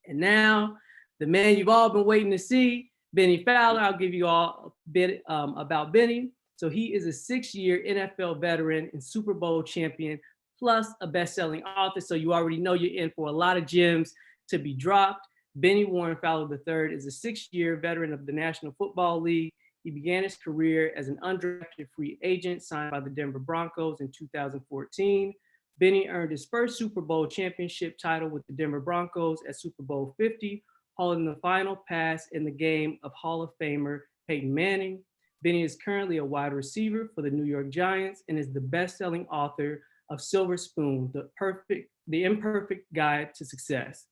And now, the man you've all been waiting to see, Bennie Fowler. I'll give you all a bit about Bennie. So he is a 6-year NFL veteran and Super Bowl champion, plus a best-selling author. So you already know you're in for a lot of gems to be dropped. Bennie Warren Fowler III is a 6-year veteran of the National Football League. He began his career as an undrafted free agent signed by the Denver Broncos in 2014. Bennie earned his first Super Bowl championship title with the Denver Broncos at Super Bowl 50, holding the final pass in the game of Hall of Famer Peyton Manning. Bennie is currently a wide receiver for the New York Giants and is the best-selling author of Silverspoon, the Imperfect Guide to Success.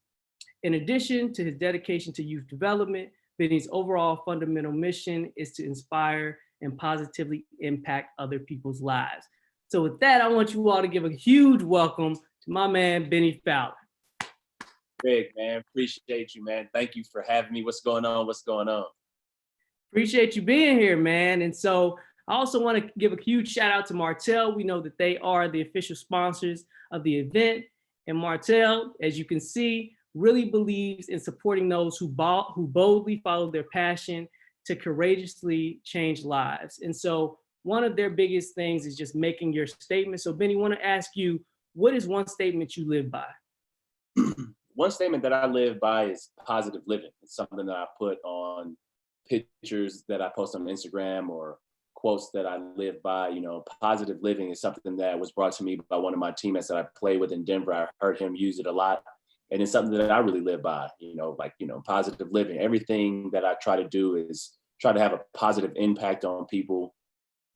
In addition to his dedication to youth development, Bennie's overall fundamental mission is to inspire and positively impact other people's lives. So with that, I want you all to give a huge welcome to my man, Bennie Fowler. Greg, man, appreciate you, man. Thank you for having me. What's going on? What's going on? Appreciate you being here, man. And so I also want to give a huge shout out to Martell. We know that they are the official sponsors of the event. And Martell, as you can see, really believes in supporting those who boldly follow their passion to courageously change lives. And so one of their biggest things is just making your statement. So Bennie, I want to ask you, what is one statement you live by? One statement that I live by is positive living. It's something that I put on pictures that I post on Instagram or quotes that I live by. You know, positive living is something that was brought to me by one of my teammates that I play with in Denver. I heard him use it a lot. And it's something that I really live by, positive living. Everything that I try to do is try to have a positive impact on people,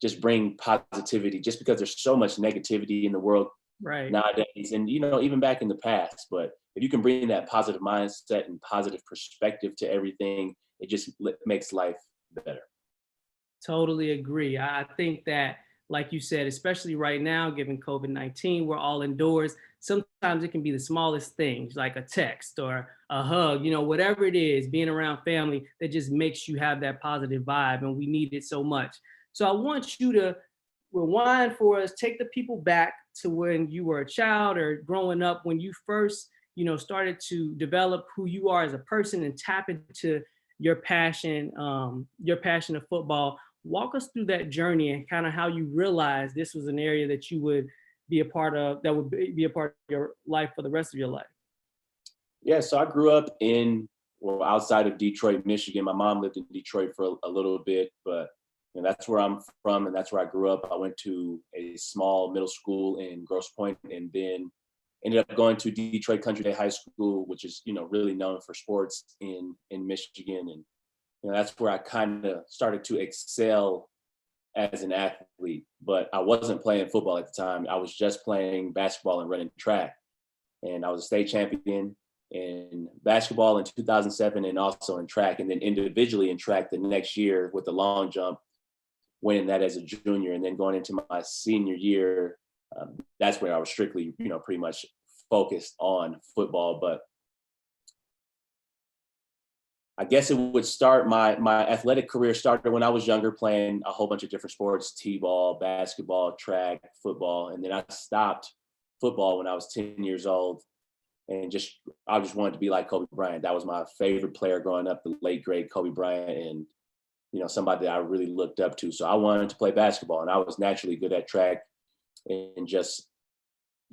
just bring positivity, just because there's so much negativity in the world nowadays. And, even back in the past, but if you can bring that positive mindset and positive perspective to everything, it just makes life better. Totally agree. I think that, like you said, especially right now, given COVID-19, we're all indoors. Sometimes it can be the smallest things, like a text or a hug, whatever it is, being around family that just makes you have that positive vibe. And we need it so much. So I want you to rewind for us, take the people back to when you were a child or growing up, when you first, started to develop who you are as a person and tap into your passion of football. Walk us through that journey and kind of how you realized this was an area that you would be a part of, that would be a part of your life for the rest of your life. Yeah, so I grew up outside of Detroit, Michigan. My mom lived in Detroit for a little bit, but that's where I'm from and that's where I grew up. I went to a small middle school in Grosse Pointe and then ended up going to Detroit Country Day High School, which is, really known for sports in Michigan. And that's where I kind of started to excel as an athlete, but I wasn't playing football at the time. I was just playing basketball and running track. And I was a state champion in basketball in 2007 and also in track. And then individually in track the next year with the long jump, winning that as a junior. And then going into my senior year, that's where I was strictly, pretty much focused on football. But I guess it would start, my athletic career started when I was younger, playing a whole bunch of different sports, t-ball, basketball, track, football. And then I stopped football when I was 10 years old. And I just wanted to be like Kobe Bryant. That was my favorite player growing up, the late, great Kobe Bryant. And, somebody that I really looked up to. So I wanted to play basketball and I was naturally good at track and just,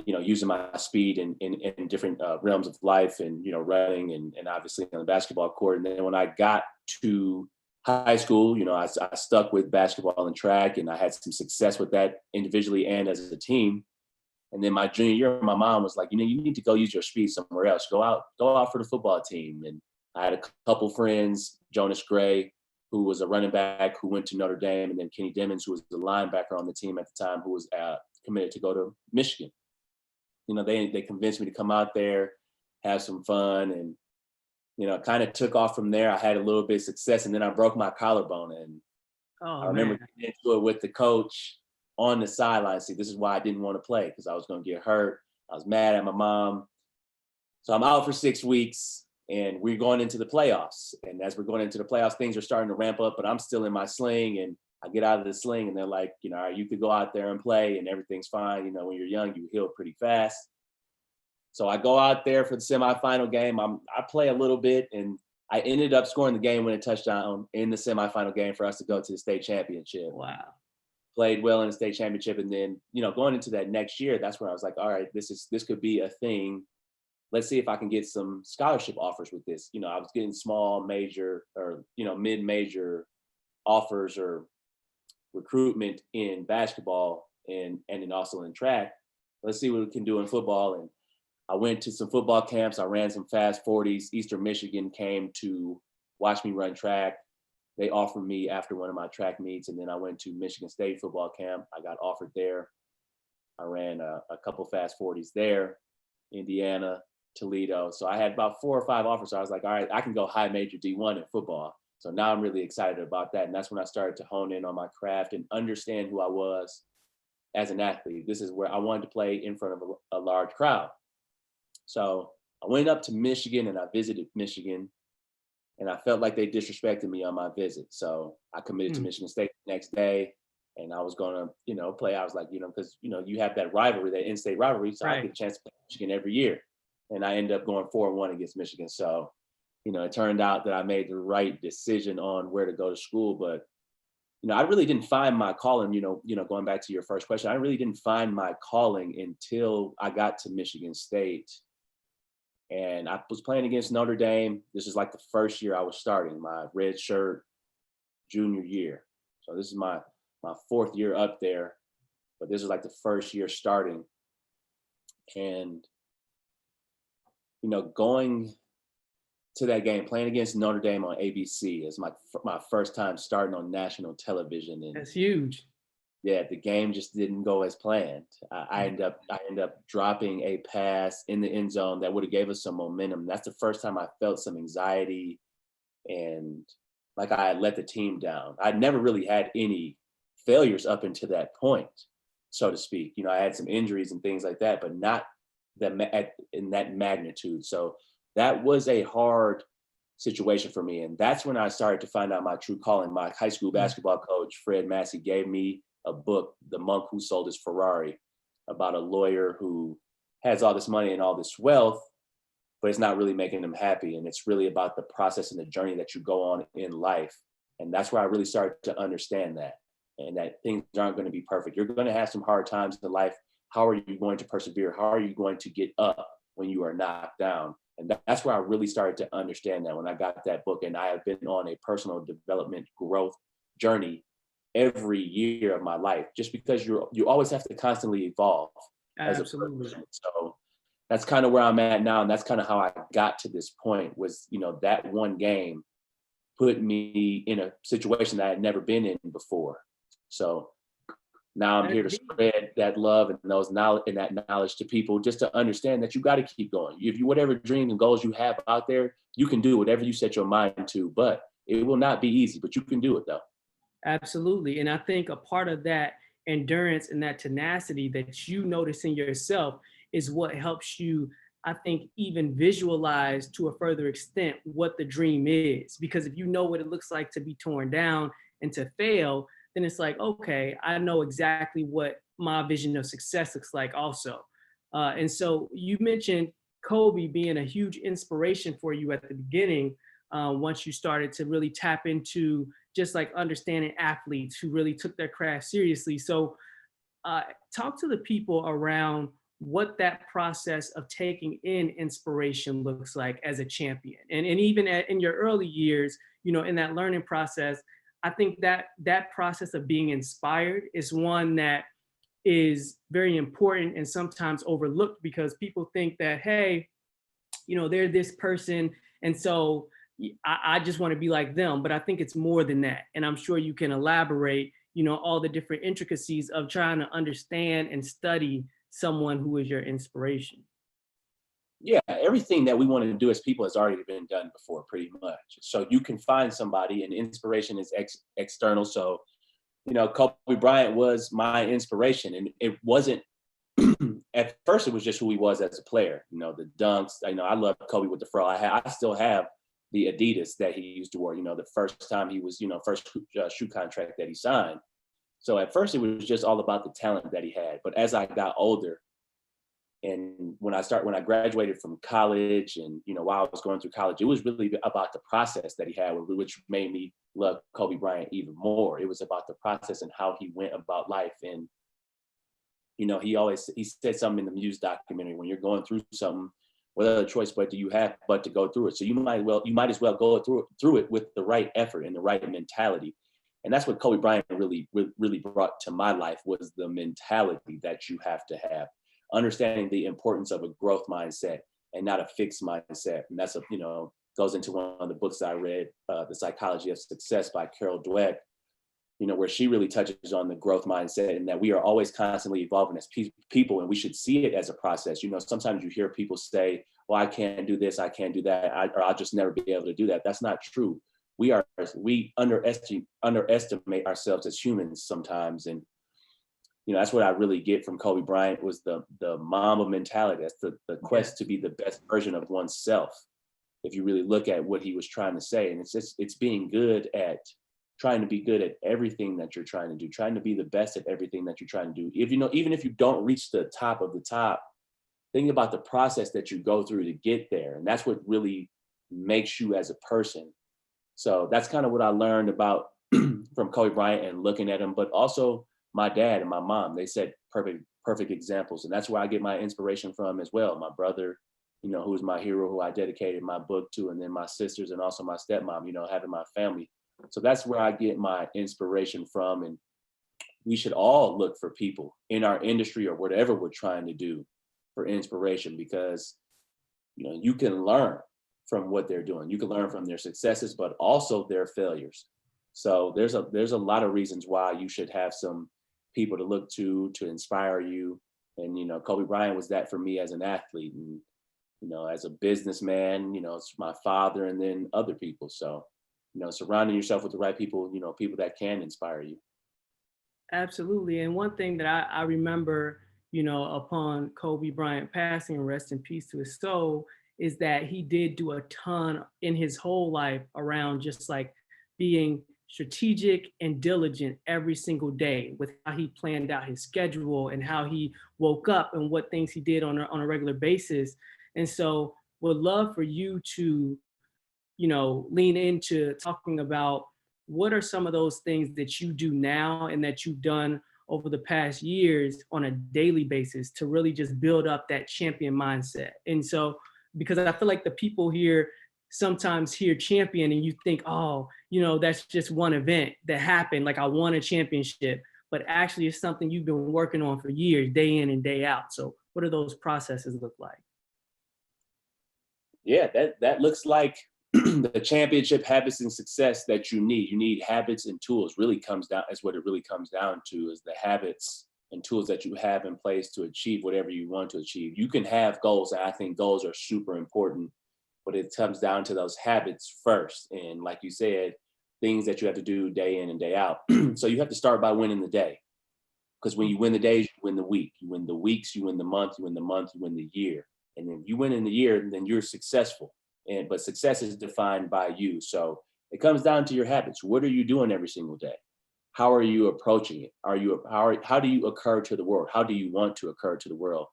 using my speed in different realms of life and, running and obviously on the basketball court. And then when I got to high school, I stuck with basketball and track and I had some success with that individually and as a team. And then my junior year, my mom was like, you need to go use your speed somewhere else. Go out for the football team. And I had a couple friends, Jonas Gray, who was a running back who went to Notre Dame, and then Kenny Dimmons, who was the linebacker on the team at the time, who was committed to go to Michigan. They convinced me to come out there, have some fun, and kind of took off from there. I had a little bit of success, and then I broke my collarbone, and I remember getting into it with the coach on the sideline. See, this is why I didn't want to play, because I was going to get hurt. I was mad at my mom. So I'm out for 6 weeks, and we're going into the playoffs. And as we're going into the playoffs, things are starting to ramp up, but I'm still in my sling, and I get out of the sling and they're like, all right, you could go out there and play and everything's fine. When you're young, you heal pretty fast. So I go out there for the semifinal game. I play a little bit, and I ended up scoring the game-winning touchdown in the semifinal game for us to go to the state championship. Wow. Played well in the state championship, and then going into that next year, that's when I was like, all right, this could be a thing. Let's see if I can get some scholarship offers with this. I was getting small, major, or mid-major offers or recruitment in basketball and then also in track. Let's see what we can do in football. And I went to some football camps. I ran some fast 40s. Eastern Michigan came to watch me run track. They offered me after one of my track meets, and then I went to Michigan State football camp. I got offered there. I ran a couple fast 40s there, Indiana, Toledo. So I had about 4 or 5 offers. So I was like, all right, I can go high major D1 in football. So now I'm really excited about that. And that's when I started to hone in on my craft and understand who I was as an athlete. This is where I wanted to play in front of a large crowd. So I went up to Michigan and I visited Michigan, and I felt like they disrespected me on my visit. So I committed to Michigan State the next day, and I was going to, play. I was like, because, you have that rivalry, that in-state rivalry. So I get a chance to play Michigan every year. And I ended up going 4-1 against Michigan. So, it turned out that I made the right decision on where to go to school. But, I really didn't find my calling, going back to your first question, I really didn't find my calling until I got to Michigan State. And I was playing against Notre Dame. This is like the first year I was starting, my red shirt junior year. So this is my 4th year up there, but this is like the first year starting. And, going to that game, playing against Notre Dame on ABC is my first time starting on national television. And that's huge. Yeah, the game just didn't go as planned. I end up dropping a pass in the end zone that would have gave us some momentum. That's the first time I felt some anxiety and like I had let the team down. I'd never really had any failures up until that point, so to speak. I had some injuries and things like that, but not in that magnitude. So that was a hard situation for me. And that's when I started to find out my true calling. My high school basketball coach, Fred Massey, gave me a book, The Monk Who Sold His Ferrari, about a lawyer who has all this money and all this wealth, but it's not really making them happy. And it's really about the process and the journey that you go on in life. And that's where I really started to understand that, and that things aren't going to be perfect. You're going to have some hard times in life. How are you going to persevere? How are you going to get up when you are knocked down? And that's where I really started to understand that when I got that book. And I have been on a personal development growth journey every year of my life, just because you always have to constantly evolve as a person. So that's kind of where I'm at now. And that's kind of how I got to this point was, that one game put me in a situation that I had never been in before. So now I'm here to spread that love and that knowledge to people, just to understand that you got to keep going. If you, whatever dreams and goals you have out there, you can do whatever you set your mind to, but it will not be easy, but you can do it though. Absolutely. And I think a part of that endurance and that tenacity that you notice in yourself is what helps you, I think, even visualize to a further extent what the dream is. Because if you know what it looks like to be torn down and to fail, then it's like, okay, I know exactly what my vision of success looks like also. And so you mentioned Kobe being a huge inspiration for you at the beginning, once you started to really tap into just like understanding athletes who really took their craft seriously. So talk to the people around what that process of taking in inspiration looks like as a champion. And even in your early years, in that learning process, I think that process of being inspired is one that is very important and sometimes overlooked, because people think that, hey, they're this person, and so I just want to be like them. But I think it's more than that. And I'm sure you can elaborate, all the different intricacies of trying to understand and study someone who is your inspiration. Yeah, everything that we want to do as people has already been done before, pretty much. So you can find somebody, and inspiration is external. So, Kobe Bryant was my inspiration, and it wasn't, at first it was just who he was as a player. The dunks, I love Kobe with the fro. I still have the Adidas that he used to wear, the first time he was, first shoe contract that he signed. So at first it was just all about the talent that he had. But as I got older, And when I graduated from college, and while I was going through college, it was really about the process that he had, which made me love Kobe Bryant even more. It was about the process and how he went about life. And he said something in the Muse documentary: when you're going through something, what other choice but do you have but to go through it? So you might as well go through it with the right effort and the right mentality. And that's what Kobe Bryant really brought to my life, was the mentality that you have to have, understanding the importance of a growth mindset and not a fixed mindset. And that's goes into one of the books that I read, The Psychology of Success by Carol Dweck, where she really touches on the growth mindset, and that we are always constantly evolving as people, and we should see it as a process. Sometimes you hear people say, well, I can't do this, I can't do that, or I'll just never be able to do that. That's not true. We underestimate ourselves as humans sometimes. And that's what I really get from Kobe Bryant, was the Mamba mentality. That's the quest to be the best version of oneself, if you really look at what he was trying to say. And it's being good at trying to be good at everything that you're trying to do, trying to be the best at everything that you're trying to do. Even if you don't reach the top of the top, think about the process that you go through to get there. And that's what really makes you as a person. So that's kind of what I learned about from Kobe Bryant and looking at him, but also my dad and my mom. They set perfect examples. And that's where I get my inspiration from as well. My brother, who's my hero, who I dedicated my book to, and then my sisters, and also my stepmom, having my family. So that's where I get my inspiration from. And we should all look for people in our industry or whatever we're trying to do for inspiration, because, you can learn from what they're doing. You can learn from their successes, but also their failures. So there's a lot of reasons why you should have some people to look to inspire you. And, Kobe Bryant was that for me as an athlete, and, as a businessman, it's my father, and then other people. So, surrounding yourself with the right people, people that can inspire you. Absolutely. And one thing that I remember, upon Kobe Bryant passing, and rest in peace to his soul, is that he did do a ton in his whole life around just like being strategic and diligent every single day, with how he planned out his schedule and how he woke up and what things he did on a regular basis. And so would love for you to, lean into talking about what are some of those things that you do now and that you've done over the past years on a daily basis to really just build up that champion mindset. And so, because I feel like the people here sometimes hear champion and you think, oh, that's just one event that happened, like I won a championship, but actually it's something you've been working on for years, day in and day out. So what do those processes look like? Yeah, that looks like the championship habits and success that you need. You need habits and tools. Really comes down, is what it really comes down to, is the habits and tools that you have in place to achieve whatever you want to achieve. You can have goals, and I think goals are super important, but it comes down to those habits first. And like you said, things that you have to do day in and day out. So you have to start by winning the day. Because when you win the days, you win the week. You win the weeks, you win the month, you win the month, you win the year. And then you win in the year, then you're successful. But success is defined by you. So it comes down to your habits. What are you doing every single day? How are you approaching it? How do you occur to the world? How do you want to occur to the world?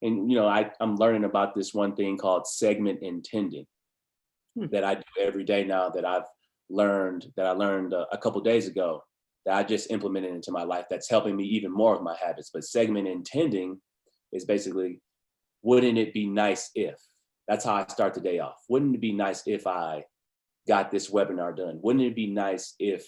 And I'm learning about this one thing called segment intending that I do every day now, that I learned a couple of days ago, that I just implemented into my life. That's helping me even more with my habits. But segment intending is basically, wouldn't it be nice if? That's how I start the day off. Wouldn't it be nice if I got this webinar done? Wouldn't it be nice if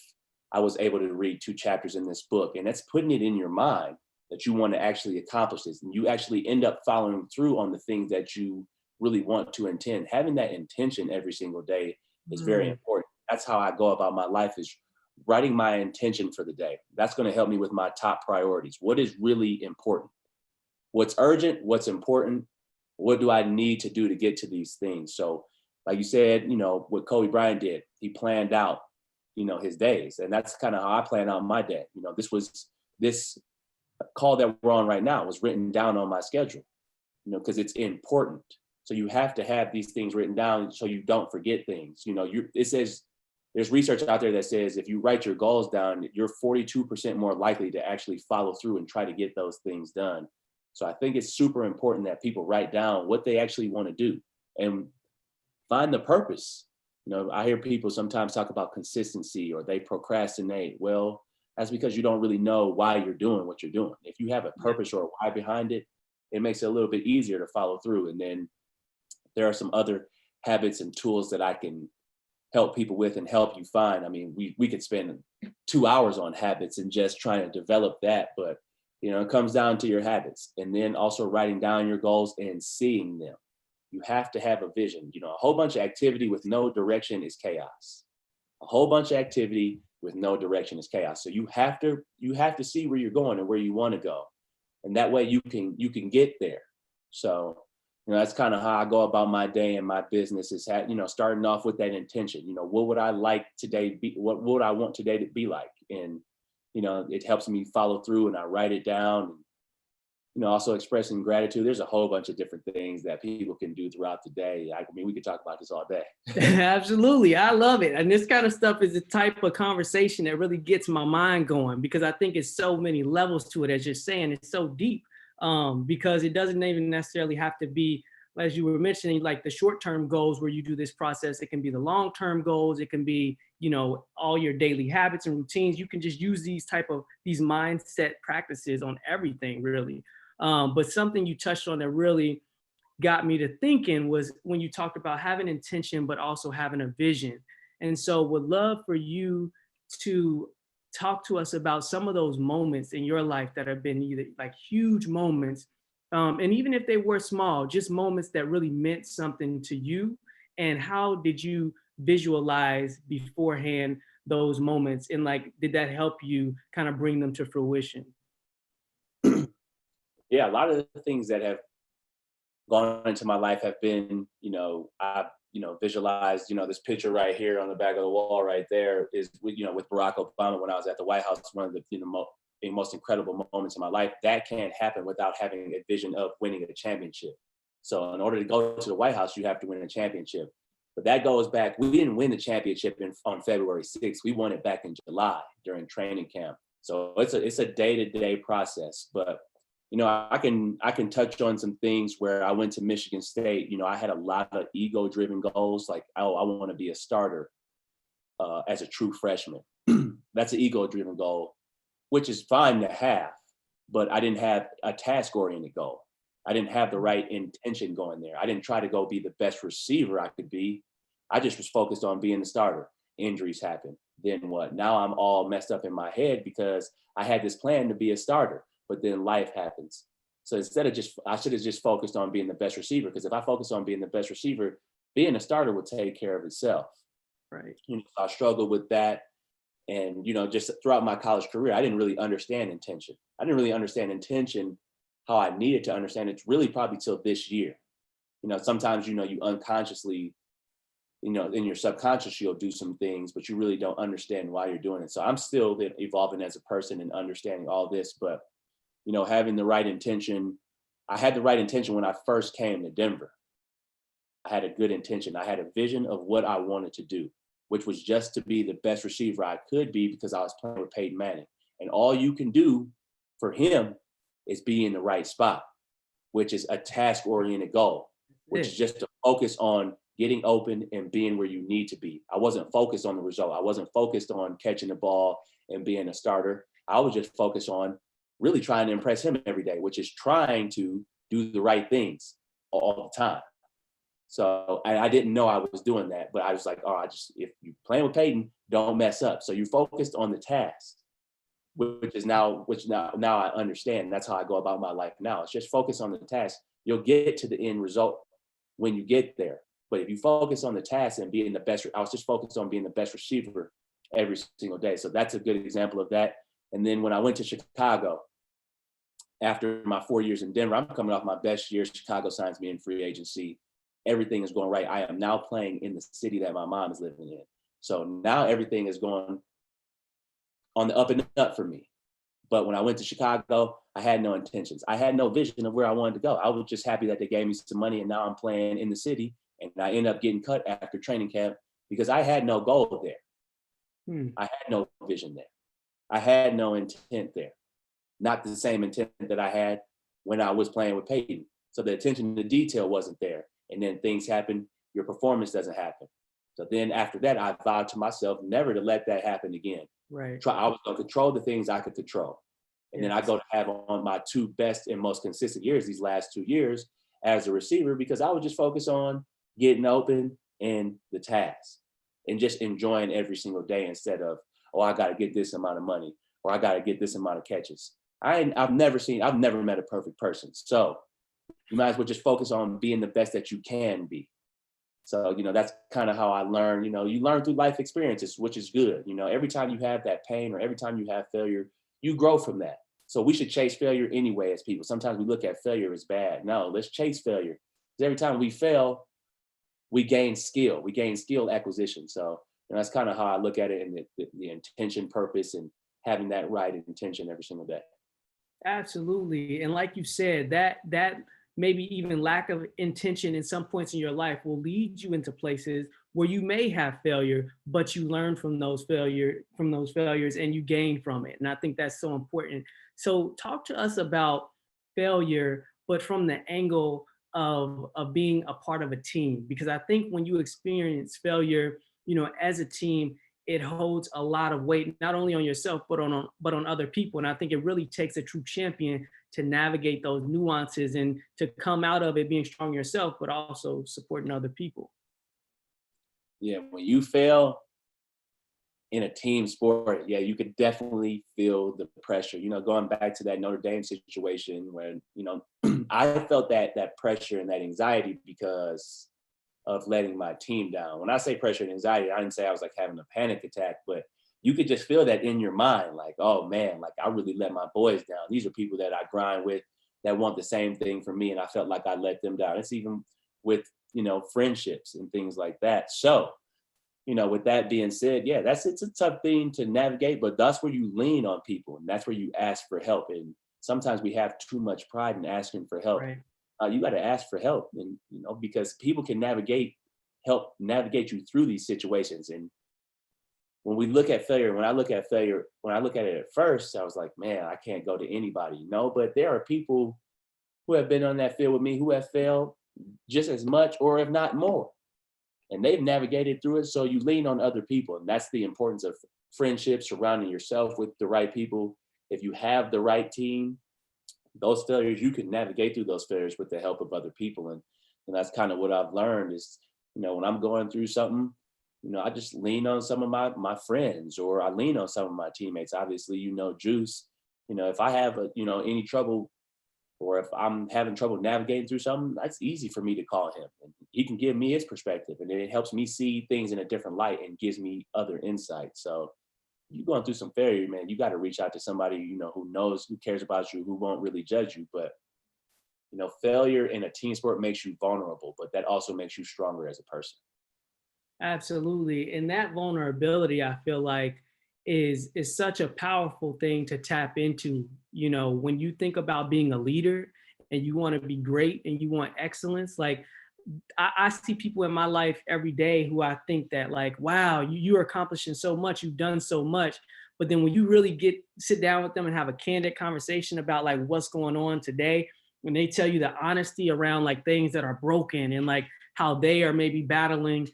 I was able to read 2 chapters in this book? And that's putting it in your mind that you want to actually accomplish this. And you actually end up following through on the things that you really want to intend. Having that intention every single day is very important. That's how I go about my life, is writing my intention for the day. That's going to help me with my top priorities. What is really important? What's urgent? What's important? What do I need to do to get to these things? So like you said, what Kobe Bryant did, he planned out, his days. And that's kind of how I plan out my day. This call that we're on right now was written down on my schedule, because it's important. So you have to have these things written down so you don't forget things. It says, there's research out there that says if you write your goals down, you're 42% more likely to actually follow through and try to get those things done. So I think it's super important that people write down what they actually want to do and find the purpose. You know, I hear people sometimes talk about consistency or they procrastinate. Well, that's because you don't really know why you're doing what you're doing. If you have a purpose or a why behind it, it makes it a little bit easier to follow through. And then there are some other habits and tools that I can help people with and help you find. I mean, we could spend 2 hours on habits and just trying to develop that, but you know, it comes down to your habits and then also writing down your goals and seeing them. You have to have a vision. You know, a whole bunch of activity with no direction is chaos. A whole bunch of activity with no direction is chaos. So you have to see where you're going and where you want to go. And that way you can get there. So, you know, that's kind of how I go about my day and my business is, you know, starting off with that intention. You know, what would I like today to be? What would I want today to be like? And, you know, it helps me follow through and I write it down. And, you know, also expressing gratitude. There's a whole bunch of different things that people can do throughout the day. I mean, we could talk about this all day. Absolutely. I love it. And this kind of stuff is the type of conversation that really gets my mind going because I think it's so many levels to it, as you're saying, it's so deep because it doesn't even necessarily have to be, as you were mentioning, like the short-term goals where you do this process. It can be the long-term goals. It can be, you know, all your daily habits and routines. You can just use these mindset practices on everything, really. But something you touched on that really got me to thinking was when you talked about having intention, but also having a vision. And so would love for you to talk to us about some of those moments in your life that have been either like huge moments, and even if they were small, just moments that really meant something to you. And how did you visualize beforehand those moments? And like, did that help you kind of bring them to fruition? Yeah, a lot of the things that have gone into my life have been, you know, I've, you know, visualized, you know, this picture right here on the back of the wall right there is with, you know, with Barack Obama when I was at the White House, one of the, you know, most incredible moments in my life. That can't happen without having a vision of winning a championship. So in order to go to the White House, you have to win a championship. But that goes back, we didn't win the championship on February 6th. We won it back in July during training camp. So it's a day-to-day process. But you know, I can touch on some things where I went to Michigan State. You know, I had a lot of ego-driven goals, like, oh, I want to be a starter as a true freshman. That's an ego-driven goal, which is fine to have, but I didn't have a task-oriented goal. I didn't have the right intention going there. I didn't try to go be the best receiver I could be. I just was focused on being the starter. Injuries happened. Then what? Now I'm all messed up in my head because I had this plan to be a starter. But then life happens. So instead of I should have just focused on being the best receiver, because if I focus on being the best receiver, being a starter would take care of itself. Right. You know, so I struggled with that. And, you know, just throughout my college career, I didn't really understand intention. I didn't really understand intention how I needed to understand it really probably till this year. You know, sometimes, you know, you unconsciously, you know, in your subconscious, you'll do some things, but you really don't understand why you're doing it. So I'm still evolving as a person and understanding all this, but you know, having the right intention. I had the right intention when I first came to Denver. I had a good intention. I had a vision of what I wanted to do, which was just to be the best receiver I could be because I was playing with Peyton Manning. And all you can do for him is be in the right spot, which is a task-oriented goal, which is just to focus on getting open and being where you need to be. I wasn't focused on the result. I wasn't focused on catching the ball and being a starter. I was just focused on really trying to impress him every day, which is trying to do the right things all the time. So I didn't know I was doing that, but I was like, oh, if you're playing with Peyton, don't mess up. So you're focused on the task, which now I understand. That's how I go about my life now. It's just focus on the task. You'll get to the end result when you get there. But if you focus on the task and being the best, I was just focused on being the best receiver every single day. So that's a good example of that. And then when I went to Chicago, after my 4 years in Denver, I'm coming off my best year. Chicago signs me in free agency. Everything is going right. I am now playing in the city that my mom is living in. So now everything is going on the up and up for me. But when I went to Chicago, I had no intentions. I had no vision of where I wanted to go. I was just happy that they gave me some money and now I'm playing in the city. And I end up getting cut after training camp because I had no goal there. I had no vision there. I had no intent there. Not the same intent that I had when I was playing with Peyton. So the attention to detail wasn't there. And then things happen, your performance doesn't happen. So then after that, I vowed to myself never to let that happen again. Right. I was going to control the things I could control. And then I go to have on my 2 best and most consistent years, these last 2 years as a receiver, because I would just focus on getting open and the task and just enjoying every single day instead of, oh, I got to get this amount of money or I got to get this amount of catches. I've never met a perfect person. So you might as well just focus on being the best that you can be. So, that's kind of how I learn. You learn through life experiences, which is good. Every time you have that pain or every time you have failure, you grow from that. So we should chase failure anyway as people. Sometimes we look at failure as bad. No, let's chase failure. Because every time we fail, we gain skill. We gain skill acquisition. So that's kind of how I look at it, and the intention, purpose, and having that right intention every single day. Absolutely. And like you said, that maybe even lack of intention in some points in your life will lead you into places where you may have failure, but you learn from those failures and you gain from it. And I think that's so important. So talk to us about failure, but from the angle of being a part of a team, because I think when you experience failure, as a team, it holds a lot of weight, not only on yourself, but on other people. And I think it really takes a true champion to navigate those nuances and to come out of it being strong yourself, but also supporting other people. Yeah, when you fail in a team sport, yeah, you could definitely feel the pressure. Going back to that Notre Dame situation when, I felt that pressure and that anxiety because of letting my team down. When I say pressure and anxiety, I didn't say I was like having a panic attack, but you could just feel that in your mind, like, oh man, like I really let my boys down. These are people that I grind with that want the same thing for me. And I felt like I let them down. It's even with, friendships and things like that. So, with that being said, yeah, it's a tough thing to navigate, but that's where you lean on people and that's where you ask for help. And sometimes we have too much pride in asking for help. Right. You got to ask for help, and because people can help navigate you through these situations. And when we look at failure, when I look at it at first, I was like, man, I can't go to anybody, but there are people who have been on that field with me who have failed just as much, or if not more, and they've navigated through it. So you lean on other people, and that's the importance of friendship, surrounding yourself with the right people. If you have the right team, those failures, you can navigate through those failures with the help of other people. And that's kind of what I've learned is, when I'm going through something, I just lean on some of my friends, or I lean on some of my teammates. Obviously, Juice, if I have any trouble, or if I'm having trouble navigating through something, that's easy for me to call him. And he can give me his perspective, and it helps me see things in a different light and gives me other insights. So you're going through some failure, man, you got to reach out to somebody, who knows, who cares about you, who won't really judge you. But, failure in a team sport makes you vulnerable, but that also makes you stronger as a person. Absolutely. And that vulnerability, I feel like, is such a powerful thing to tap into. When you think about being a leader and you want to be great and you want excellence, like I see people in my life every day who I think that, like, wow, you're accomplishing so much, you've done so much. But then when you really sit down with them and have a candid conversation about like what's going on today, when they tell you the honesty around like things that are broken and like how they are maybe battling,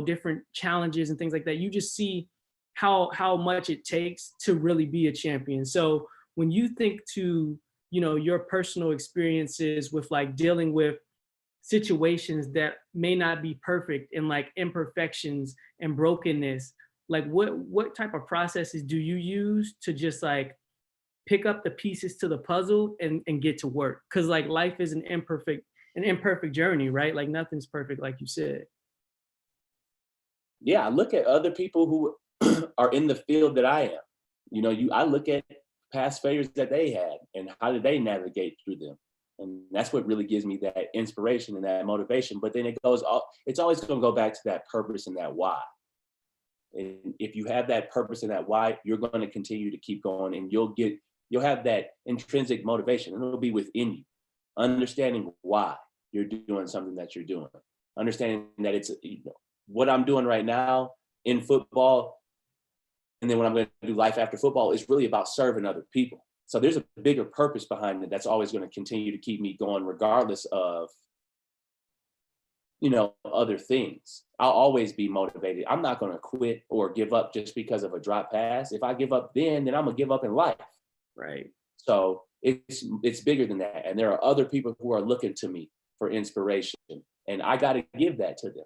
different challenges and things like that, you just see how much it takes to really be a champion. So when you think to, your personal experiences with like dealing with situations that may not be perfect and like imperfections and brokenness, like what type of processes do you use to just like pick up the pieces to the puzzle and get to work? Because like life is an imperfect journey, right? Like nothing's perfect, like you said. Yeah, I look at other people who are in the field that I am. I look at past failures that they had and how did they navigate through them. And that's what really gives me that inspiration and that motivation. But then it's always going to go back to that purpose and that why. And if you have that purpose and that why, you're going to continue to keep going, and you'll have that intrinsic motivation, and it'll be within you. Understanding why you're doing something that you're doing. Understanding that it's what I'm doing right now in football, and then when I'm going to do life after football, is really about serving other people. So there's a bigger purpose behind it that's always going to continue to keep me going, regardless of, other things. I'll always be motivated. I'm not going to quit or give up just because of a drop pass. If I give up then I'm going to give up in life. Right. So it's bigger than that. And there are other people who are looking to me for inspiration. And I got to give that to them.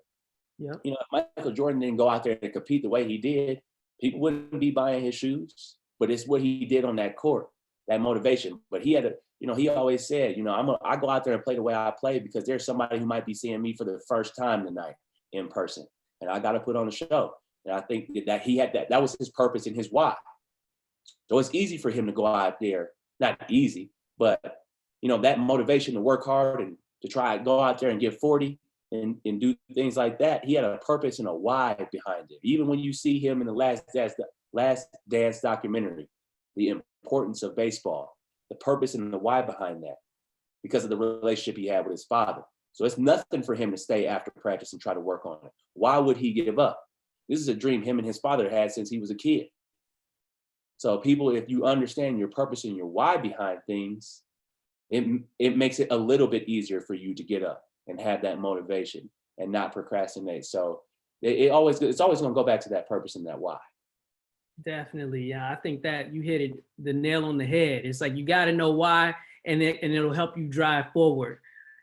Yeah. If Michael Jordan didn't go out there and compete the way he did, people wouldn't be buying his shoes. But it's what he did on that court, that motivation. But he had he always said, I go out there and play the way I play because there's somebody who might be seeing me for the first time tonight in person. And I got to put on a show. And I think that he had that was his purpose and his why. So it's easy for him to go out there, not easy, but that motivation to work hard and to try to go out there and get 40 and do things like that. He had a purpose and a why behind it. Even when you see him in the Last Dance documentary, the importance of baseball, the purpose and the why behind that, because of the relationship he had with his father. So it's nothing for him to stay after practice and try to work on it. Why would he give up? This is a dream him and his father had since he was a kid. So people, if you understand your purpose and your why behind things, it makes it a little bit easier for you to get up and have that motivation and not procrastinate. So it's always going to go back to that purpose and that why. Definitely. Yeah. I think that you hit the nail on the head. It's like, you got to know why, and it'll help you drive forward.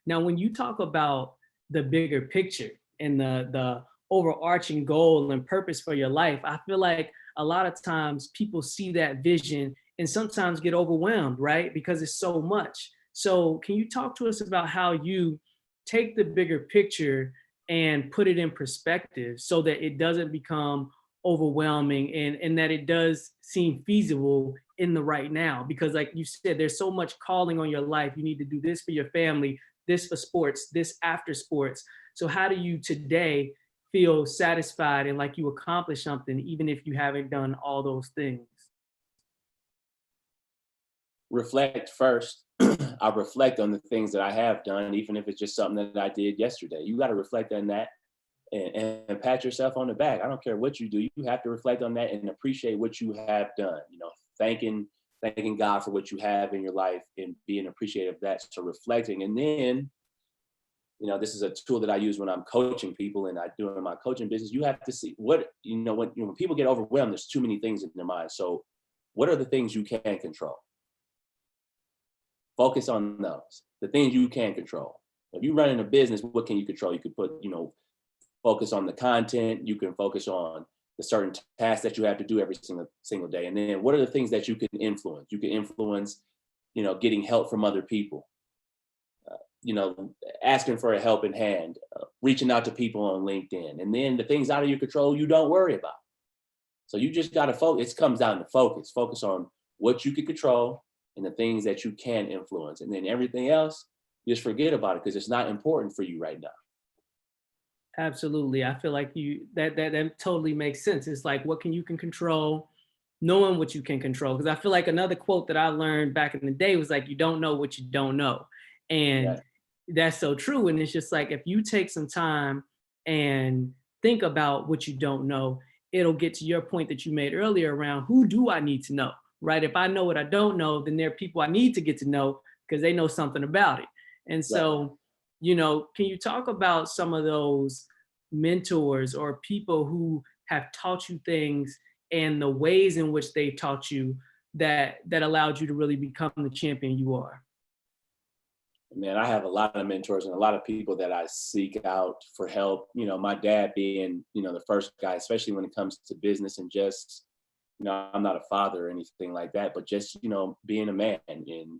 Now, when you talk about the bigger picture and the overarching goal and purpose for your life, I feel like a lot of times people see that vision and sometimes get overwhelmed, right? Because it's so much. So can you talk to us about how you take the bigger picture and put it in perspective so that it doesn't become overwhelming and that it does seem feasible in the right now? Because like you said, there's so much calling on your life. You need to do this for your family, this for sports, this after sports. So how do you today feel satisfied and like you accomplished something, even if you haven't done all those things? Reflect first. I reflect on the things that I have done, even if it's just something that I did yesterday. You got to reflect on that and pat yourself on the back. I don't care what you do. You have to reflect on that and appreciate what you have done. Thanking God for what you have in your life and being appreciative of that. So reflecting, and then, this is a tool that I use when I'm coaching people and I do it in my coaching business. You have to see when people get overwhelmed, there's too many things in their mind. So what are the things you can control? Focus on those, the things you can control. If you're running a business, what can you control? You could focus on the content. You can focus on the certain tasks that you have to do every single day. And then what are the things that you can influence? You can influence, getting help from other people, asking for a helping hand, reaching out to people on LinkedIn. And then the things out of your control, you don't worry about. So you just got to focus. It comes down to focus on what you can control and the things that you can influence. And then everything else, just forget about it because it's not important for you right now. Absolutely. I feel like that totally makes sense. It's like, what can control, knowing what you can control. Because I feel like another quote that I learned back in the day was like, you don't know what you don't know. And that's so true. And it's just like, if you take some time and think about what you don't know, it'll get to your point that you made earlier around who do I need to know, right? If I know what I don't know, then there are people I need to get to know because they know something about it. And so, can you talk about some of those mentors or people who have taught you things and the ways in which they taught you that allowed you to really become the champion you are? Man, I have a lot of mentors and a lot of people that I seek out for help. My dad being, the first guy, especially when it comes to business and just, I'm not a father or anything like that, but just, being a man and,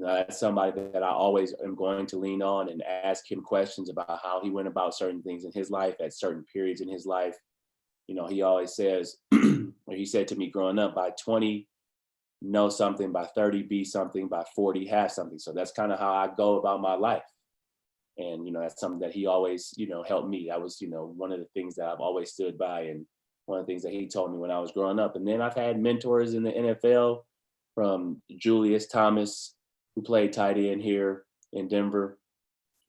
that's somebody that I always am going to lean on and ask him questions about how he went about certain things in his life at certain periods in his life. He always says, or he said to me growing up, by 20, know something, by 30, be something, by 40, have something. So that's kind of how I go about my life. And, that's something that he always, helped me. That was, one of the things that I've always stood by and one of the things that he told me when I was growing up. And then I've had mentors in the NFL from Julius Thomas, who played tight end here in Denver,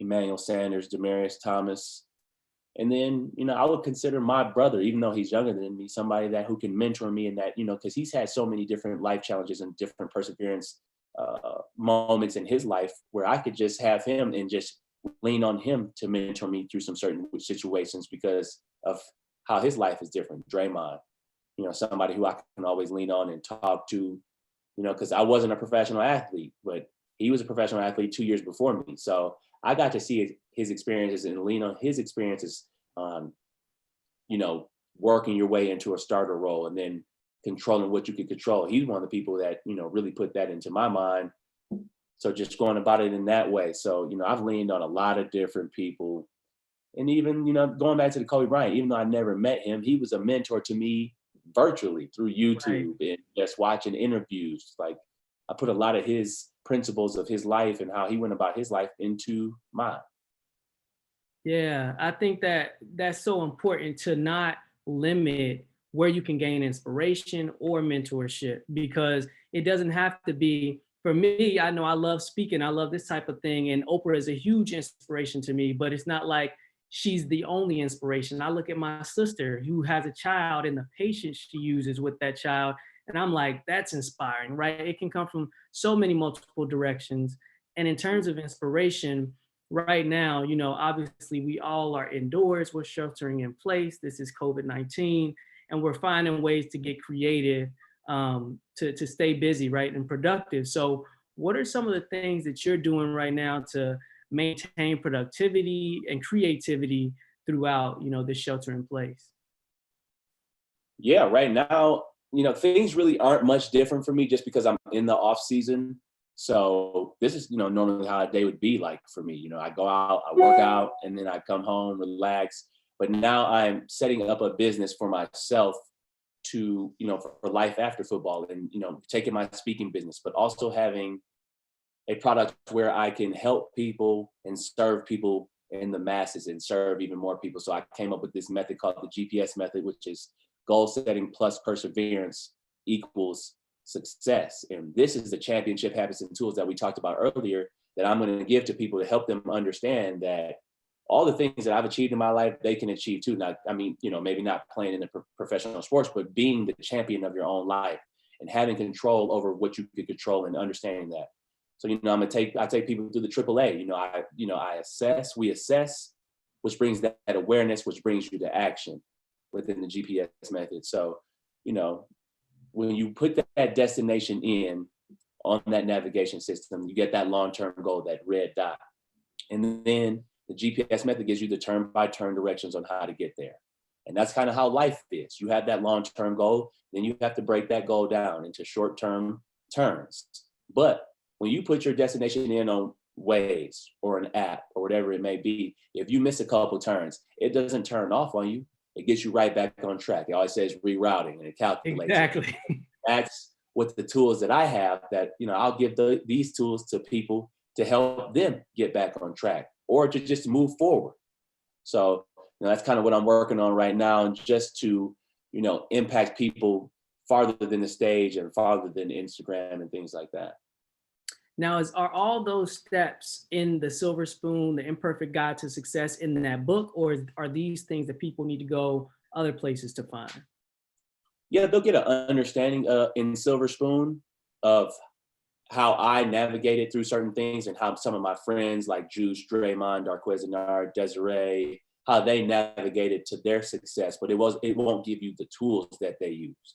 Emmanuel Sanders, Demaryius Thomas, And then, I would consider my brother, even though he's younger than me, somebody that who can mentor me, and that, because he's had so many different life challenges and different perseverance moments in his life, where I could just have him and just lean on him to mentor me through some certain situations because of how his life is different. Draymond, somebody who I can always lean on and talk to, because I wasn't a professional athlete, but he was a professional athlete 2 years before me. So I got to see his experiences and lean on his experiences on, working your way into a starter role and then controlling what you could control. He's one of the people that, really put that into my mind. So just going about it in that way. So, I've leaned on a lot of different people. And even, going back to the Kobe Bryant, even though I never met him, he was a mentor to me virtually through YouTube and just watching interviews. Like, I put a lot of his principles of his life and how he went about his life into mine. Yeah, I think that that's so important to not limit where you can gain inspiration or mentorship, because it doesn't have to be, for me, I know I love speaking, I love this type of thing, and Oprah is a huge inspiration to me, but it's not like she's the only inspiration. I look at my sister who has a child and the patience she uses with that child, and I'm like, that's inspiring, right? It can come from so many multiple directions. And in terms of inspiration, right now, obviously we all are indoors, we're sheltering in place. This is COVID-19, and we're finding ways to get creative, to stay busy, right, and productive. So what are some of the things that you're doing right now to maintain productivity and creativity throughout, this shelter in place? Yeah, right now, things really aren't much different for me just because I'm in the off season. So this is, normally how a day would be like for me. I go out, I work out, and then I come home, relax. But now I'm setting up a business for myself to, for life after football, and, taking my speaking business, but also having a product where I can help people and serve people in the masses and serve even more people. So I came up with this method called the GPS method, which is goal setting plus perseverance equals success. And this is the championship habits and tools that we talked about earlier that I'm going to give to people to help them understand that all the things that I've achieved in my life, they can achieve too. Now, I mean, maybe not playing in the professional sports, but being the champion of your own life and having control over what you could control and understanding that. So, I take people through the AAA. We assess, which brings that awareness, which brings you to action within the GPS method. So, when you put that destination in on that navigation system, you get that long-term goal, that red dot. And then the GPS method gives you the turn-by-turn directions on how to get there. And that's kind of how life is. You have that long-term goal, then you have to break that goal down into short-term turns. But when you put your destination in on Waze or an app or whatever it may be, if you miss a couple turns, it doesn't turn off on you. It gets you right back on track. It always says rerouting, and it calculates. Exactly. That's what the tools that I have that, I'll give these tools to people to help them get back on track or to just move forward. So, that's kind of what I'm working on right now, and just to, impact people farther than the stage and farther than Instagram and things like that. Now, are all those steps in the Silverspoon, the Imperfect Guide to Success, in that book, or are these things that people need to go other places to find? Yeah, they'll get an understanding in Silverspoon of how I navigated through certain things and how some of my friends like Juice, Draymond, Darquez Denard, Desiree, how they navigated to their success, but it won't give you the tools that they used.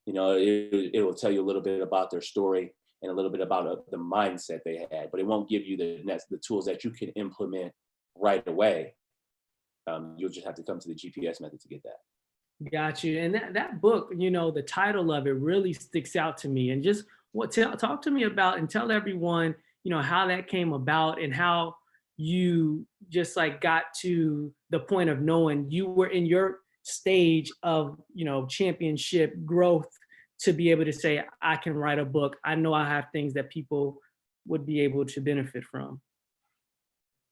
It will tell you a little bit about their story and a little bit about the mindset they had, but it won't give you the tools that you can implement right away. You'll just have to come to the GPS method to get that. Got you. And that book, the title of it really sticks out to me. And just talk to me about and tell everyone, how that came about and how you just like got to the point of knowing you were in your stage of, championship growth to be able to say, I can write a book. I know I have things that people would be able to benefit from.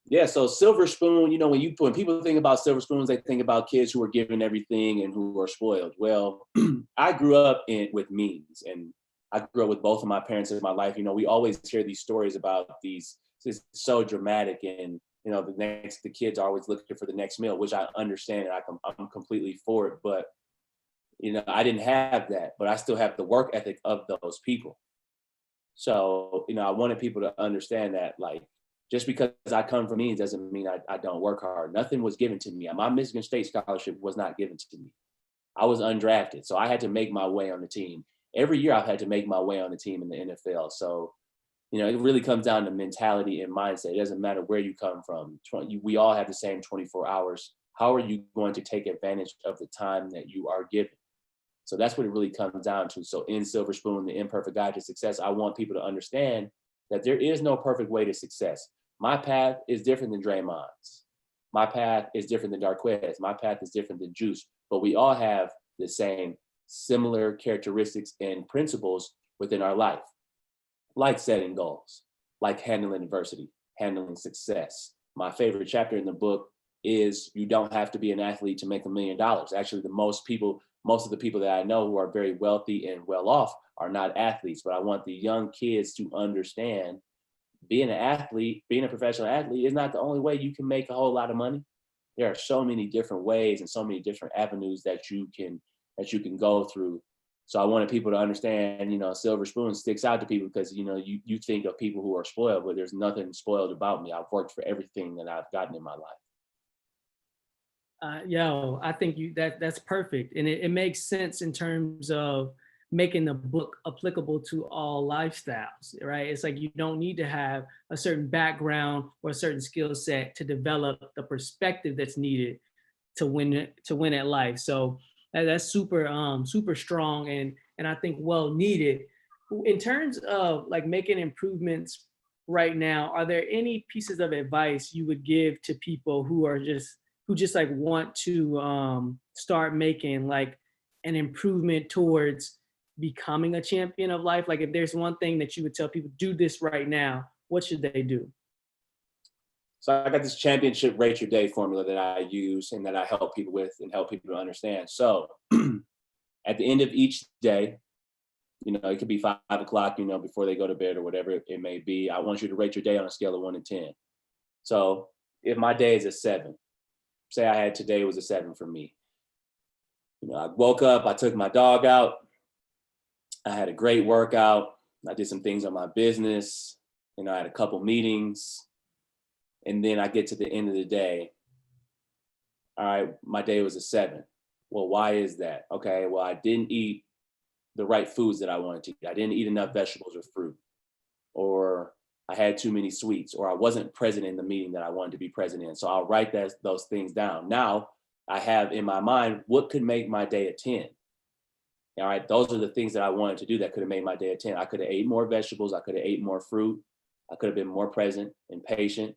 Yeah, so Silverspoon, when people think about silver spoons, they think about kids who are given everything and who are spoiled. Well, I grew up with means, and I grew up with both of my parents in my life. We always hear these stories about these, it's so dramatic, and you know, the kids are always looking for the next meal, which I understand, and I'm completely for it. But, you know, I didn't have that, but I still have the work ethic of those people. So, you know, I wanted people to understand that, like, just because I come from means doesn't mean I don't work hard. Nothing was given to me. My Michigan State scholarship was not given to me. I was undrafted, so I had to make my way on the team. Every year I've had to make my way on the team in the NFL. So, you know, it really comes down to mentality and mindset. It doesn't matter where you come from. We all have the same 24 hours. How are you going to take advantage of the time that you are given? So that's what it really comes down to. So in Silverspoon, the imperfect guide to success, I want people to understand that there is no perfect way to success. My path is different than Draymond's. My path is different than Darquez. My path is different than Juice. But we all have the same similar characteristics and principles within our life, like setting goals, like handling adversity, handling success. My favorite chapter in the book is you don't have to be an athlete to make $1 million. Actually, most of the people that I know who are very wealthy and well off are not athletes, but I want the young kids to understand being an athlete, being a professional athlete is not the only way you can make a whole lot of money. There are so many different ways and so many different avenues that you can go through. So I wanted people to understand, you know, Silverspoon sticks out to people because, you know, you think of people who are spoiled, but there's nothing spoiled about me. I've worked for everything that I've gotten in my life. I think that's perfect. And it makes sense in terms of making the book applicable to all lifestyles, right? It's like you don't need to have a certain background or a certain skill set to develop the perspective that's needed to win at life. So that's super strong and I think well needed. In terms of like making improvements right now, are there any pieces of advice you would give to people who just like want to start making like an improvement towards becoming a champion of life? Like if there's one thing that you would tell people, do this right now, what should they do? So I got this championship rate your day formula that I use and that I help people with and help people to understand. So at the end of each day, you know, it could be 5 o'clock, you know, before they go to bed or whatever it may be. I want you to rate your day on a scale of 1 to 10. So if my day is a 7, say I had today was a 7 for me. You know, I woke up, I took my dog out, I had a great workout, I did some things on my business, you know, I had a couple meetings, and then I get to the end of the day. All right, my day was a 7. Well, why is that? Okay, well, I didn't eat the right foods that I wanted to eat. I didn't eat enough vegetables or fruit, or I had too many sweets, or I wasn't present in the meeting that I wanted to be present in. So I'll write those things down. Now I have in my mind, what could make my day a 10? All right, those are the things that I wanted to do that could have made my day a 10. I could have ate more vegetables. I could have ate more fruit. I could have been more present and patient.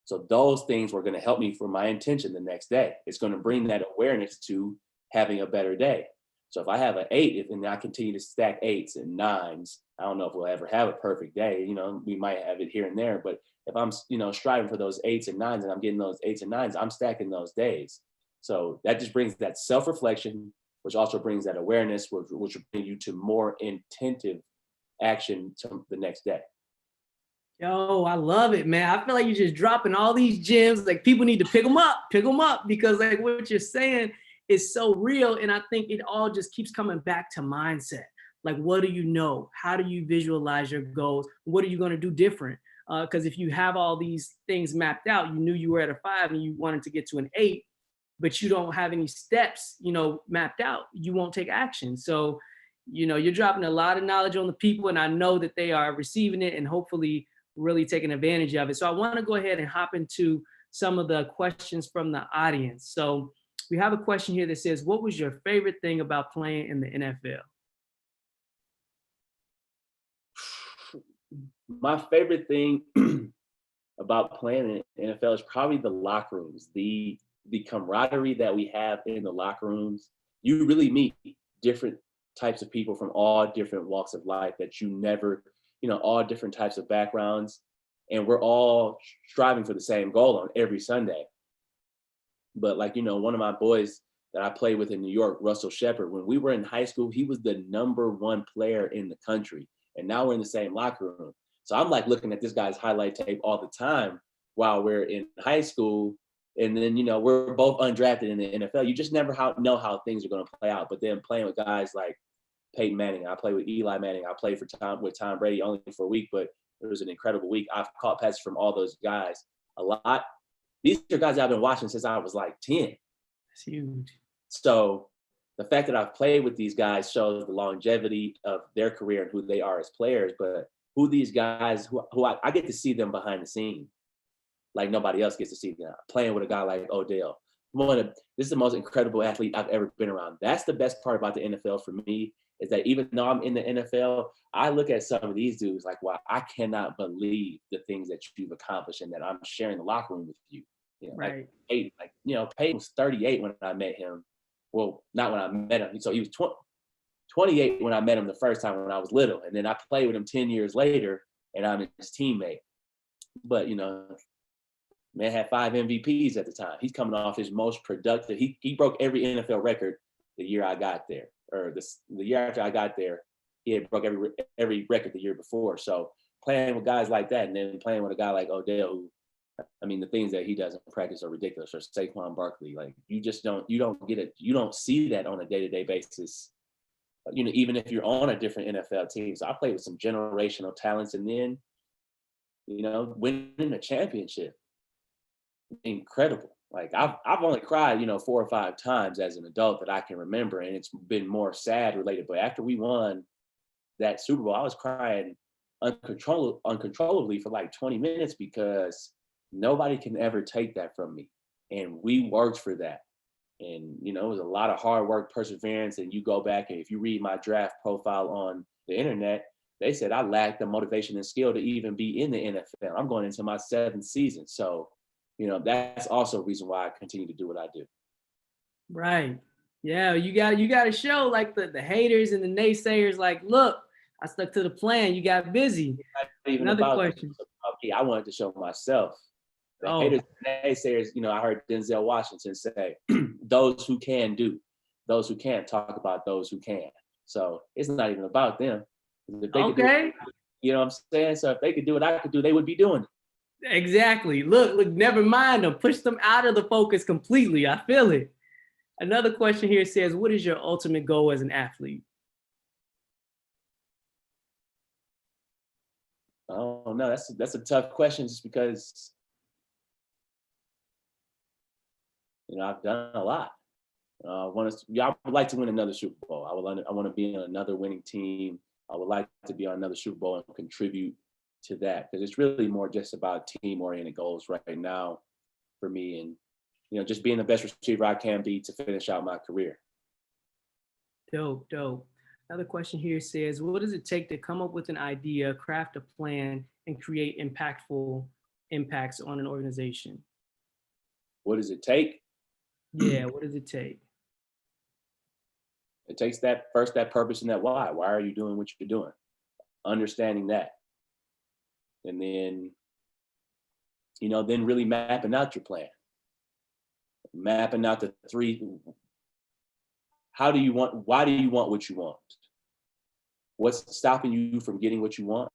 So those things were going to help me for my intention the next day. It's going to bring that awareness to having a better day. So if I have an 8, and I continue to stack 8s and 9s, I don't know if we'll ever have a perfect day. You know, we might have it here and there, but if I'm, you know, striving for those 8s and 9s and I'm getting those 8s and 9s, I'm stacking those days. So that just brings that self-reflection, which also brings that awareness, which will bring you to more intensive action to the next day. Yo, I love it, man. I feel like you're just dropping all these gems. Like people need to pick them up because like what you're saying is so real. And I think it all just keeps coming back to mindset. Like, what do you know? How do you visualize your goals? What are you going to do different? Because if you have all these things mapped out, you knew you were at a 5 and you wanted to get to an 8, but you don't have any steps, you know, mapped out, you won't take action. So, you know, you're dropping a lot of knowledge on the people, and I know that they are receiving it and hopefully really taking advantage of it. So I want to go ahead and hop into some of the questions from the audience. So we have a question here that says, what was your favorite thing about playing in the NFL? My favorite thing about playing in the NFL is probably the locker rooms, the camaraderie that we have in the locker rooms. You really meet different types of people from all different walks of life that you never, you know, all different types of backgrounds. And we're all striving for the same goal on every Sunday. But like, you know, one of my boys that I played with in New York, Russell Shepard, when we were in high school, he was the #1 player in the country. And now we're in the same locker room. So I'm like looking at this guy's highlight tape all the time. while we're in high school. And then, we're both undrafted in the NFL. You just never know how things are going to play out. But then playing with guys like Peyton Manning, I played with Eli Manning, I played with Tom Brady only for a week, but it was an incredible week. I've caught passes from all those guys a lot. These are guys I've been watching since I was like 10. It's huge. So the fact that I've played with these guys shows the longevity of their career and who they are as players, but who these guys, who I get to see them behind the scene, like nobody else gets to see them. Playing with a guy like Odell. This is the most incredible athlete I've ever been around. That's the best part about the NFL for me, is that even though I'm in the NFL, I look at some of these dudes like, wow, I cannot believe the things that you've accomplished and that I'm sharing the locker room with you. Right. Peyton was 38 when I met him. Well, not when I met him. So he was 28 when I met him the first time when I was little. And then I played with him 10 years later, and I'm his teammate. But, man had 5 MVPs at the time. He's coming off his most productive. He broke every NFL record the year I got there, or the year after I got there. He had broke every record the year before. So playing with guys like that, and then playing with a guy like Odell, who, the things that he does in practice are ridiculous. Or Saquon Barkley, like you don't get it. You don't see that on a day-to-day basis. Even if you're on a different NFL team. So I played with some generational talents, and then, winning a championship. Incredible. Like I've only cried, 4 or 5 times as an adult that I can remember, and it's been more sad related. But after we won that Super Bowl, I was crying uncontrollably for like 20 minutes because nobody can ever take that from me, and we worked for that. And it was a lot of hard work, perseverance. And you go back, and if you read my draft profile on the internet, they said I lacked the motivation and skill to even be in the NFL. I'm going into my 7th season, so. That's also a reason why I continue to do what I do. Right. Yeah, you got to show like the haters and the naysayers, like, look, I stuck to the plan. You got busy. Another question. I wanted to show myself. The haters and naysayers, I heard Denzel Washington say, those who can do, those who can't talk about those who can. So it's not even about them. If they could do it, you know what I'm saying? So if they could do what I could do, they would be doing it. Exactly. Look, never mind them. Push them out of the focus completely. I feel it. Another question here says, what is your ultimate goal as an athlete? Oh, no, that's a tough question, just because, I've done a lot. I would like to win another Super Bowl. I want to be on another winning team. I would like to be on another Super Bowl and contribute to that, because it's really more just about team-oriented goals right now for me, and just being the best receiver I can be to finish out my career. Dope. Another question here says, what does it take to come up with an idea, craft a plan, and create impactful impacts on an organization? What does it take? Yeah, what does it take? It takes that purpose and that why. Why are you doing what you're doing? Understanding that. And then, then really mapping out your plan. Mapping out the 3. Why do you want what you want? What's stopping you from getting what you want?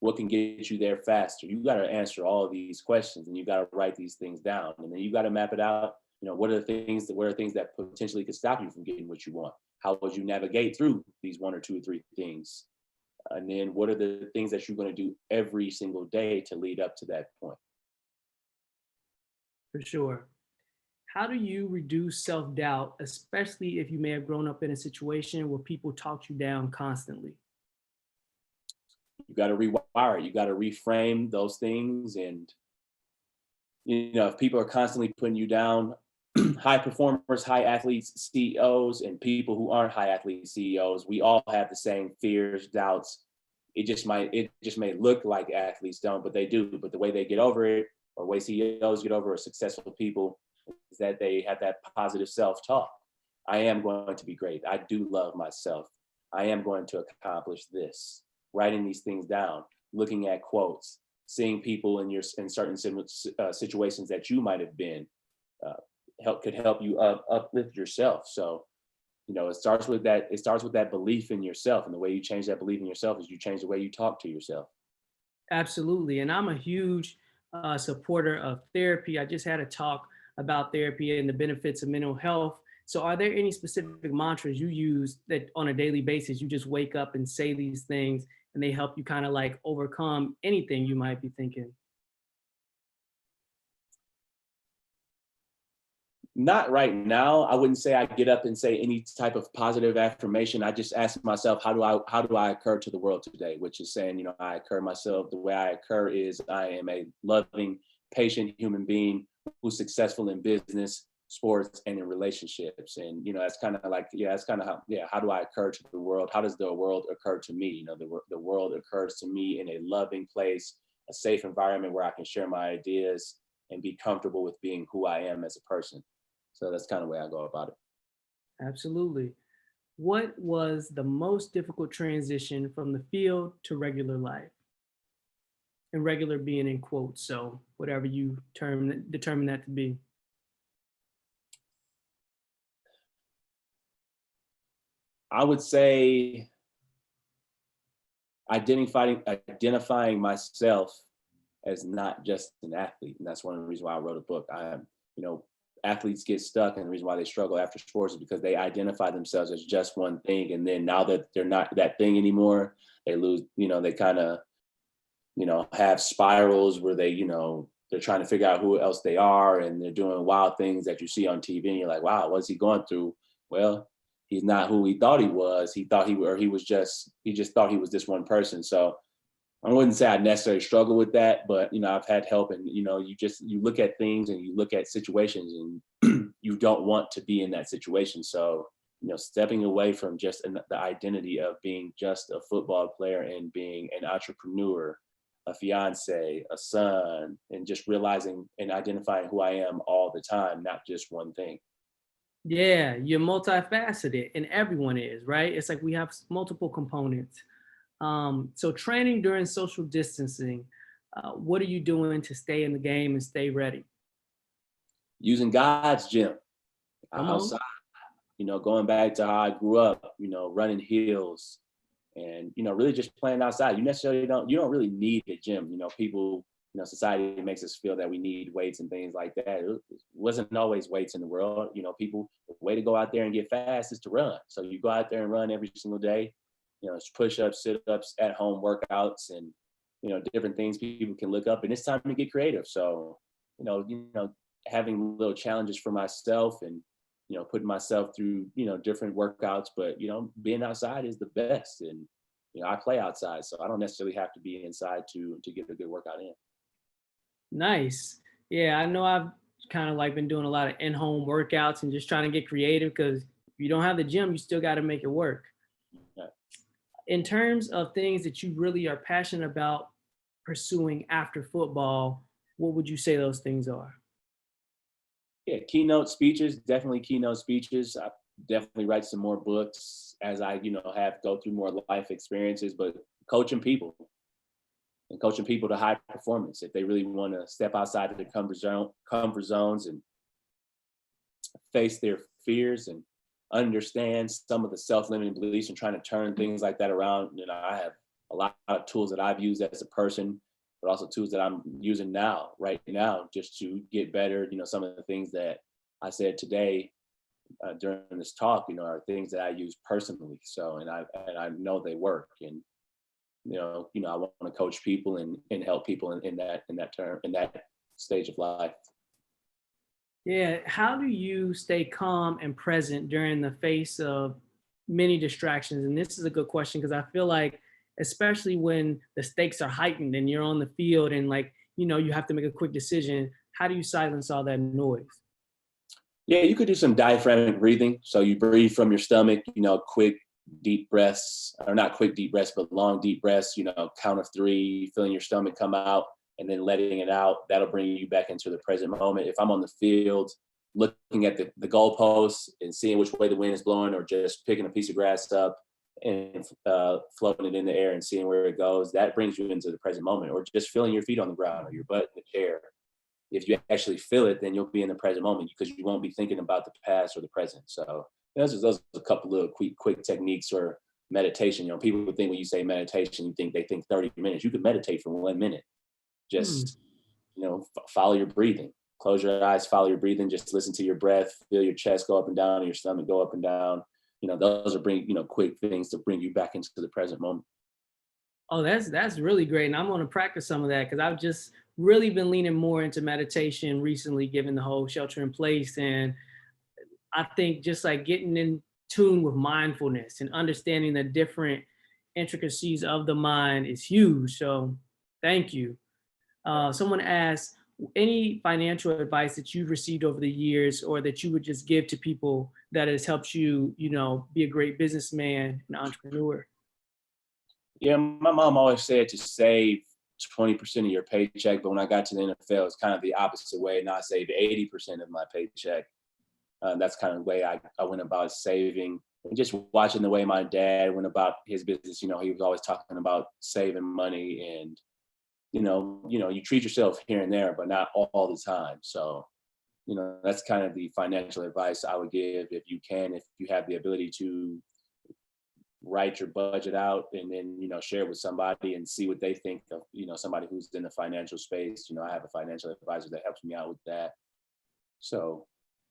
What can get you there faster? You got to answer all of these questions, and you got to write these things down. And then you got to map it out. What are things that potentially could stop you from getting what you want? How would you navigate through these 1 or 2 or 3 things? And then what are the things that you're going to do every single day to lead up to that point? For sure. How do you reduce self-doubt, especially if you may have grown up in a situation where people talk you down constantly? You got to rewire it. You got to reframe those things. And, if people are constantly putting you down, high performers, high athletes, CEOs, and people who aren't high athletes, CEOs, we all have the same fears, doubts. It just may look like athletes don't, but they do. But the way they get over it, or the way CEOs get over it, or successful people, is that they have that positive self-talk. I am going to be great. I do love myself. I am going to accomplish this. Writing these things down, looking at quotes, seeing people in certain situations that you might have been, could help you uplift yourself. So, it starts with that. It starts with that belief in yourself, and the way you change that belief in yourself is you change the way you talk to yourself. Absolutely. And I'm a huge supporter of therapy. I just had a talk about therapy and the benefits of mental health. So are there any specific mantras you use that on a daily basis, you just wake up and say these things and they help you kind of like overcome anything you might be thinking? Not right now. I wouldn't say I get up and say any type of positive affirmation. I just ask myself, how do I occur to the world today? Which is saying, I occur myself. The way I occur is I am a loving, patient human being who's successful in business, sports, and in relationships. And that's kind of like, that's kind of how do I occur to the world? How does the world occur to me? The world occurs to me in a loving place, a safe environment where I can share my ideas and be comfortable with being who I am as a person. So that's kind of the way I go about it. Absolutely. What was the most difficult transition from the field to regular life? And regular being in quotes, so whatever you determine that to be. I would say identifying myself as not just an athlete. And that's one of the reasons why I wrote a book. Athletes get stuck, and the reason why they struggle after sports is because they identify themselves as just one thing. And then now that they're not that thing anymore, they lose, they kind of, have spirals where they're trying to figure out who else they are, and they're doing wild things that you see on TV. And you're like, wow, what's he going through? Well, he's not who he thought he was. He just thought he was this one person. So I wouldn't say I necessarily struggle with that, but I've had help, and you look at things and you look at situations, and you don't want to be in that situation. So stepping away from just the identity of being just a football player and being an entrepreneur, a fiance, a son, and just realizing and identifying who I am all the time, not just one thing. Yeah, you're multifaceted, and everyone is, right? It's like we have multiple components. So training during social distancing, what are you doing to stay in the game and stay ready? Using God's gym Come on. outside, going back to how I grew up, running hills, and really just playing outside. You don't really need a gym. People, society makes us feel that we need weights and things like that. It wasn't always weights in the world. People, the way to go out there and get fast is to run. So you go out there and run every single day. It's push-ups, sit-ups, at-home workouts, and different things people can look up. And it's time to get creative. So having little challenges for myself, and putting myself through different workouts. But being outside is the best. And I play outside, so I don't necessarily have to be inside to get a good workout in. Nice. Yeah, I know I've kind of like been doing a lot of in-home workouts and just trying to get creative, because if you don't have the gym, you still got to make it work. Yeah. In terms of things that you really are passionate about pursuing after football, what would you say those things are? Yeah, keynote speeches, definitely keynote speeches. I definitely write some more books as I, have go through more life experiences, but coaching people to high performance. If they really want to step outside of their comfort zones and face their fears and understand some of the self-limiting beliefs and trying to turn things like that around. I have a lot of tools that I've used as a person, but also tools that I'm using right now, just to get better. Some of the things that I said today during this talk, are things that I use personally. So, and I know they work. And I want to coach people and help people in that stage of life. Yeah, how do you stay calm and present during the face of many distractions? And this is a good question, because I feel like, especially when the stakes are heightened and you're on the field and you have to make a quick decision, how do you silence all that noise? Yeah, you could do some diaphragmatic breathing. So you breathe from your stomach, quick, deep breaths, or not quick, deep breaths, but long, deep breaths, count of 3, feeling your stomach come out and then letting it out. That'll bring you back into the present moment. If I'm on the field, looking at the goalposts and seeing which way the wind is blowing, or just picking a piece of grass up and floating it in the air and seeing where it goes, that brings you into the present moment. Or just feeling your feet on the ground or your butt in the chair. If you actually feel it, then you'll be in the present moment, because you won't be thinking about the past or the present. So those are a couple little quick techniques or meditation. People think when you say meditation, they think 30 minutes. You can meditate for 1 minute. Just follow your breathing. Close your eyes, follow your breathing, just listen to your breath, feel your chest go up and down, your stomach go up and down. Those are quick things to bring you back into the present moment. Oh, that's really great. And I'm going to practice some of that because I've just really been leaning more into meditation recently, given the whole shelter in place. And I think just like getting in tune with mindfulness and understanding the different intricacies of the mind is huge. So thank you. Someone asked, any financial advice that you've received over the years or that you would just give to people that has helped you, be a great businessman and entrepreneur? Yeah, my mom always said to save 20% of your paycheck, but when I got to the NFL, it's kind of the opposite way. And I saved 80% of my paycheck. That's kind of the way I went about saving. And just watching the way my dad went about his business, he was always talking about saving money and, you treat yourself here and there, but not all the time. So, that's kind of the financial advice I would give if you have the ability to write your budget out and then, share it with somebody and see what they think of, somebody who's in the financial space. I have a financial advisor that helps me out with that. So,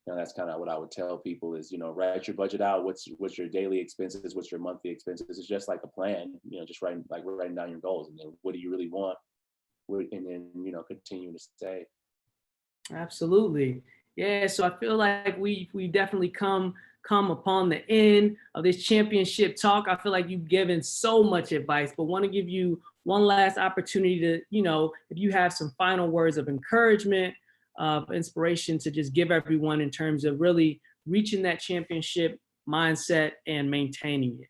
that's kind of what I would tell people is, write your budget out. What's your daily expenses? What's your monthly expenses? It's just like a plan, just writing down your goals and then what do you really want? And then, continue to save. Absolutely. Yeah. So I feel like we definitely come upon the end of this championship talk. I feel like you've given so much advice, but want to give you one last opportunity to, if you have some final words of encouragement, of inspiration to just give everyone in terms of really reaching that championship mindset and maintaining it.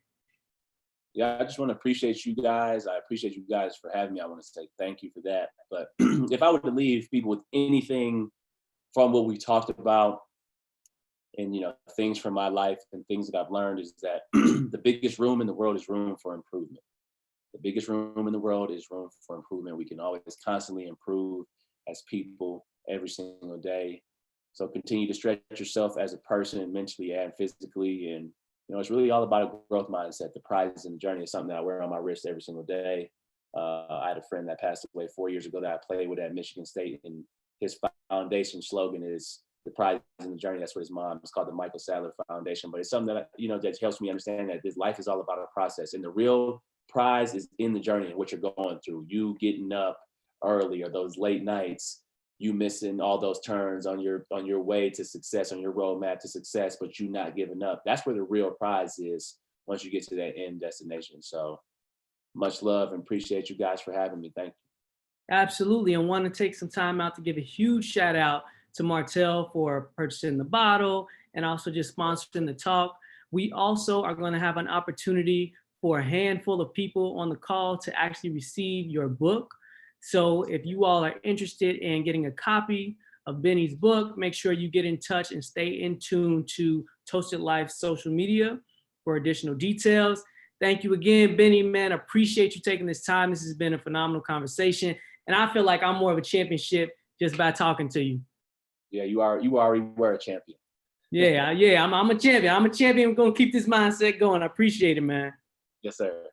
Yeah, I just want to appreciate you guys. I appreciate you guys for having me. I want to say thank you for that. But if I were to leave people with anything from what we talked about and, things from my life and things that I've learned is that the biggest room in the world is room for improvement. The biggest room in the world is room for improvement. We can always constantly improve as people every single day. So continue to stretch yourself as a person mentally and physically. And, it's really all about a growth mindset. The prize in the journey is something that I wear on my wrist every single day. I had a friend that passed away 4 years ago that I played with at Michigan State, and his foundation slogan is the prize in the journey. That's what his mom is called, the Michael Sadler Foundation. But it's something that, that helps me understand that this life is all about a process. And the real prize is in the journey and what you're going through. You getting up early or those late nights, you missing all those turns on your way to success, on your roadmap to success, but you not giving up. That's where the real prize is once you get to that end destination. So much love and appreciate you guys for having me. Thank you. Absolutely. And want to take some time out to give a huge shout out to Martell for purchasing the bottle and also just sponsoring the talk. We also are going to have an opportunity for a handful of people on the call to actually receive your book. So if you all are interested in getting a copy of Bennie's book, make sure you get in touch and stay in tune to Toasted Life's social media for additional details. Thank you again, Bennie, man. Appreciate you taking this time. This has been a phenomenal conversation. And I feel like I'm more of a championship just by talking to you. Yeah, you already were a champion. Yeah, I'm a champion. I'm a champion. I'm going to keep this mindset going. I appreciate it, man. Yes, sir.